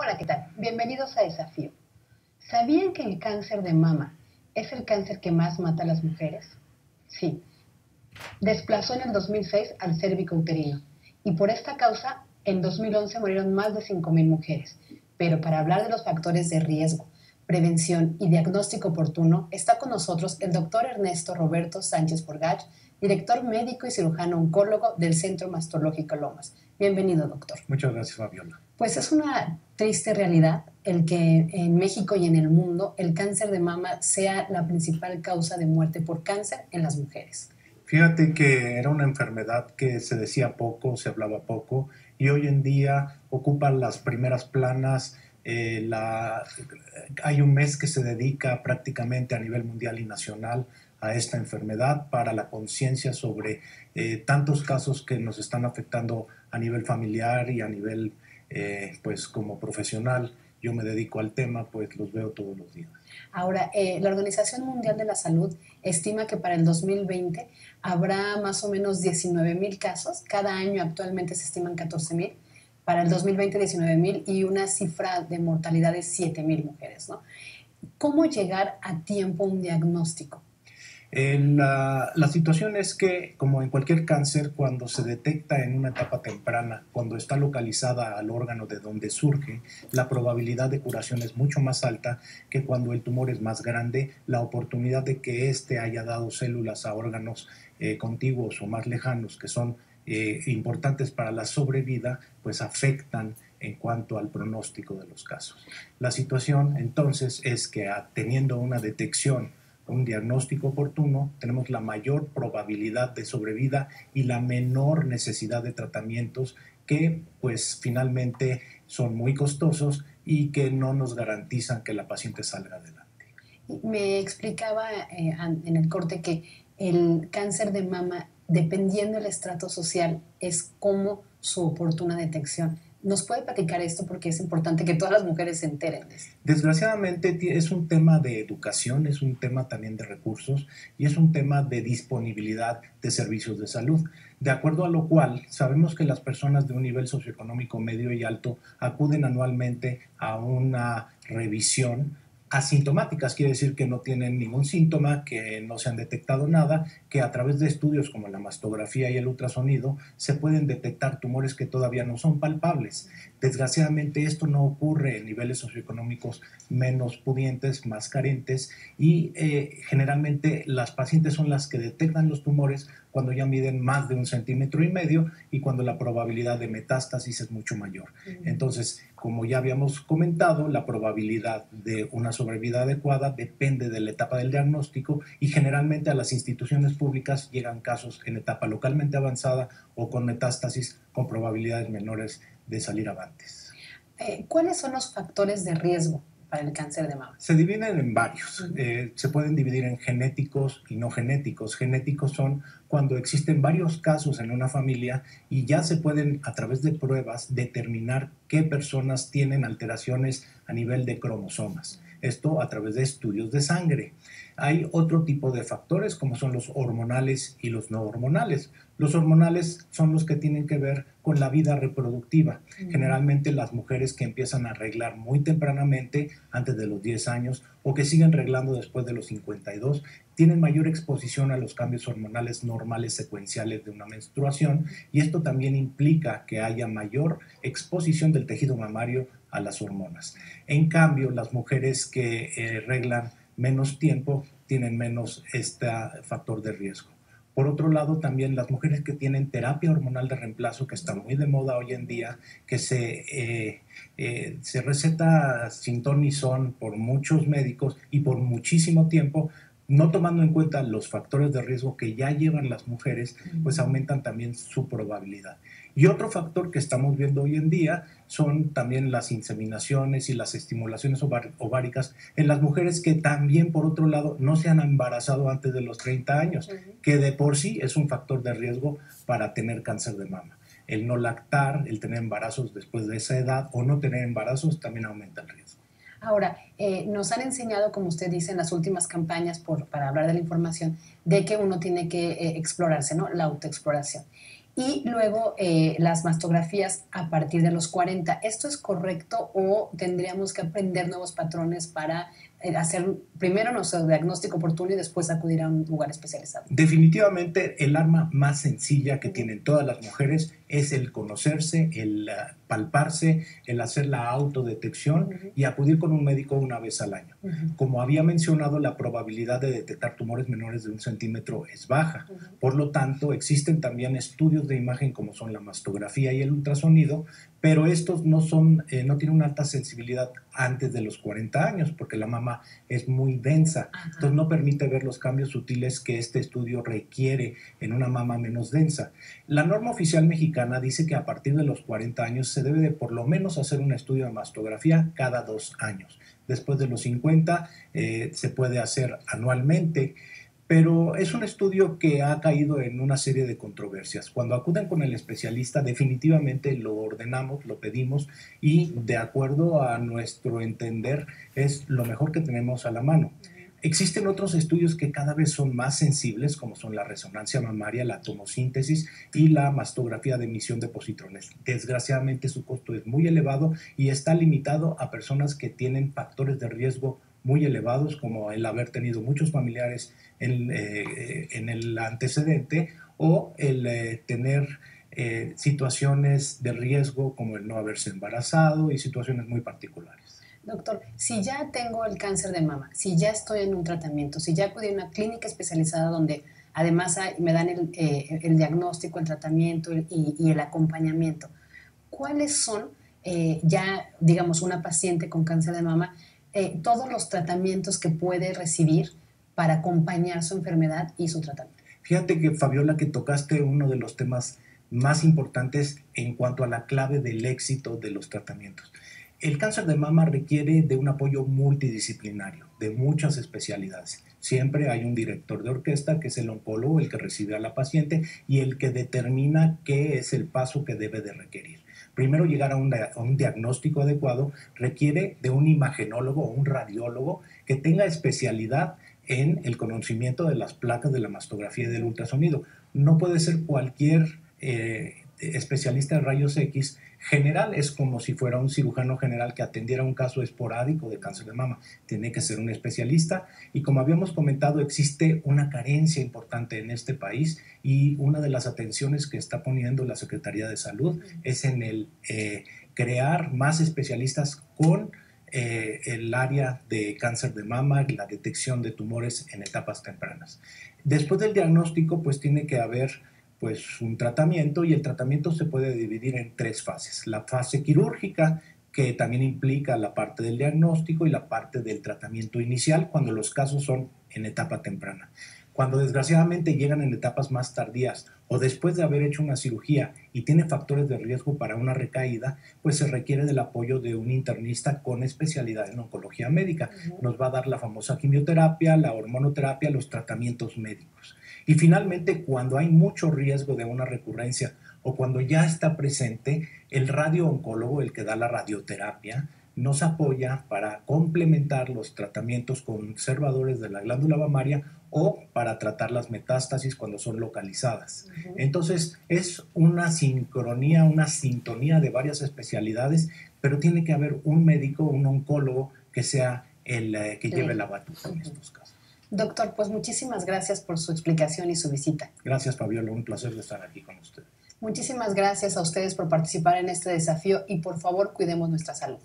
Hola, ¿qué tal? Bienvenidos a Desafío. ¿Sabían que el cáncer de mama es el cáncer que más mata a las mujeres? Sí. Desplazó en el 2006 al cérvico uterino y por esta causa en 2011 murieron más de 5.000 mujeres. Pero para hablar de los factores de riesgo, prevención y diagnóstico oportuno, está con nosotros el doctor Ernesto Roberto Sánchez Forgach, director médico y cirujano oncólogo del Centro Mastológico Lomas. Bienvenido, doctor. Muchas gracias, Fabiola. Pues es una triste realidad el que en México y en el mundo el cáncer de mama sea la principal causa de muerte por cáncer en las mujeres. Fíjate que era una enfermedad que se decía poco, se hablaba poco, y hoy en día ocupa las primeras planas. Hay un mes que se dedica prácticamente a nivel mundial y nacional a esta enfermedad para la conciencia sobre tantos casos que nos están afectando a nivel familiar y a nivel, pues como profesional. Yo me dedico al tema, pues los veo todos los días. Ahora, la Organización Mundial de la Salud estima que para el 2020 habrá más o menos 19.000 casos. Cada año actualmente se estiman 14.000. Para el 2020, 19.000 y una cifra de mortalidad de 7.000 mujeres, ¿no? ¿Cómo llegar a tiempo a un diagnóstico? La situación es que, como en cualquier cáncer, cuando se detecta en una etapa temprana, cuando está localizada al órgano de donde surge, la probabilidad de curación es mucho más alta que cuando el tumor es más grande. La oportunidad de que éste haya dado células a órganos contiguos o más lejanos, que son importantes para la sobrevida, pues afectan en cuanto al pronóstico de los casos. La situación entonces es que teniendo una detección, un diagnóstico oportuno, tenemos la mayor probabilidad de sobrevida y la menor necesidad de tratamientos que pues finalmente son muy costosos y que no nos garantizan que la paciente salga adelante. Me explicaba en el corte que el cáncer de mama, dependiendo del estrato social, es como su oportuna detección. ¿Nos puede platicar esto? Porque es importante que todas las mujeres se enteren de esto. Desgraciadamente es un tema de educación, es un tema también de recursos y es un tema de disponibilidad de servicios de salud. De acuerdo a lo cual, sabemos que las personas de un nivel socioeconómico medio y alto acuden anualmente a una revisión asintomáticas, quiere decir que no tienen ningún síntoma, que no se han detectado nada, que a través de estudios como la mastografía y el ultrasonido se pueden detectar tumores que todavía no son palpables. Desgraciadamente esto no ocurre en niveles socioeconómicos menos pudientes, más carentes, y generalmente las pacientes son las que detectan los tumores cuando ya miden más de 1,5 cm y cuando la probabilidad de metástasis es mucho mayor. Entonces, como ya habíamos comentado, la probabilidad de una sobrevida adecuada depende de la etapa del diagnóstico y generalmente a las instituciones públicas llegan casos en etapa localmente avanzada o con metástasis con probabilidades menores de salir avantes. ¿Cuáles son los factores de riesgo para el cáncer de mama? Se dividen en varios. Se pueden dividir en genéticos y no genéticos. Genéticos son cuando existen varios casos en una familia y ya se pueden, a través de pruebas, determinar qué personas tienen alteraciones a nivel de cromosomas. Esto a través de estudios de sangre. Hay otro tipo de factores como son los hormonales y los no hormonales. Los hormonales son los que tienen que ver con la vida reproductiva. Generalmente las mujeres que empiezan a arreglar muy tempranamente, antes de los 10 años, o que siguen arreglando después de los 52, tienen mayor exposición a los cambios hormonales normales secuenciales de una menstruación y esto también implica que haya mayor exposición del tejido mamario a las hormonas. En cambio, las mujeres que arreglan menos tiempo tienen menos este factor de riesgo. Por otro lado, también las mujeres que tienen terapia hormonal de reemplazo, que está muy de moda hoy en día, que se receta sin ton ni son por muchos médicos y por muchísimo tiempo, no tomando en cuenta los factores de riesgo que ya llevan las mujeres, pues aumentan también su probabilidad. Y otro factor que estamos viendo hoy en día son también las inseminaciones y las estimulaciones ováricas en las mujeres que también, por otro lado, no se han embarazado antes de los 30 años, que de por sí es un factor de riesgo para tener cáncer de mama. El no lactar, el tener embarazos después de esa edad o no tener embarazos también aumenta el riesgo. Ahora, nos han enseñado, como usted dice, en las últimas campañas para hablar de la información, de que uno tiene que explorarse, ¿no? La autoexploración. Y luego las mastografías a partir de los 40. ¿Esto es correcto o tendríamos que aprender nuevos patrones para hacer primero nuestro diagnóstico oportuno y después acudir a un lugar especializado? Definitivamente el arma más sencilla que tienen todas las mujeres es el conocerse, el palparse, el hacer la autodetección y acudir con un médico una vez al año. Como había mencionado, la probabilidad de detectar tumores menores de 1 centímetro es baja. Por lo tanto, existen también estudios de imagen como son la mastografía y el ultrasonido, pero estos no tienen una alta sensibilidad antes de los 40 años porque la mama es muy densa. Entonces no permite ver los cambios sutiles que este estudio requiere en una mama menos densa. La norma oficial mexicana dice que a partir de los 40 años se debe de por lo menos hacer un estudio de mastografía cada 2 años. Después de los 50 se puede hacer anualmente. Pero es un estudio que ha caído en una serie de controversias. Cuando acuden con el especialista, definitivamente lo ordenamos, lo pedimos y de acuerdo a nuestro entender es lo mejor que tenemos a la mano. Existen otros estudios que cada vez son más sensibles, como son la resonancia mamaria, la tomosíntesis y la mastografía de emisión de positrones. Desgraciadamente su costo es muy elevado y está limitado a personas que tienen factores de riesgo muy elevados, como el haber tenido muchos familiares en el antecedente o el tener situaciones de riesgo como el no haberse embarazado y situaciones muy particulares. Doctor, si ya tengo el cáncer de mama, si ya estoy en un tratamiento, si ya acudí a una clínica especializada donde además me dan el diagnóstico, el tratamiento y el acompañamiento, ¿cuáles son ya, digamos, una paciente con cáncer de mama, todos los tratamientos que puede recibir para acompañar su enfermedad y su tratamiento? Fíjate que, Fabiola, que tocaste uno de los temas más importantes en cuanto a la clave del éxito de los tratamientos. El cáncer de mama requiere de un apoyo multidisciplinario, de muchas especialidades. Siempre hay un director de orquesta, que es el oncólogo, el que recibe a la paciente y el que determina qué es el paso que debe de requerir. Primero, llegar a un diagnóstico adecuado requiere de un imagenólogo o un radiólogo que tenga especialidad en el conocimiento de las placas de la mastografía y del ultrasonido. No puede ser cualquier especialista de rayos X general, es como si fuera un cirujano general que atendiera un caso esporádico de cáncer de mama. Tiene que ser un especialista y, como habíamos comentado, existe una carencia importante en este país y una de las atenciones que está poniendo la Secretaría de Salud es en el crear más especialistas con el área de cáncer de mama y la detección de tumores en etapas tempranas. Después del diagnóstico, pues tiene que haber un tratamiento, y el tratamiento se puede dividir en 3 fases. La fase quirúrgica, que también implica la parte del diagnóstico y la parte del tratamiento inicial cuando los casos son en etapa temprana. Cuando desgraciadamente llegan en etapas más tardías o después de haber hecho una cirugía y tiene factores de riesgo para una recaída, pues se requiere del apoyo de un internista con especialidad en oncología médica. Nos va a dar la famosa quimioterapia, la hormonoterapia, los tratamientos médicos. Y finalmente, cuando hay mucho riesgo de una recurrencia o cuando ya está presente, el radiooncólogo, el que da la radioterapia, nos apoya para complementar los tratamientos conservadores de la glándula mamaria o para tratar las metástasis cuando son localizadas. Entonces, es una sincronía, una sintonía de varias especialidades, pero tiene que haber un médico, un oncólogo, que sea el que lleve la batuta en estos casos. Doctor, pues muchísimas gracias por su explicación y su visita. Gracias, Fabiola, un placer de estar aquí con usted. Muchísimas gracias a ustedes por participar en este desafío y por favor cuidemos nuestra salud.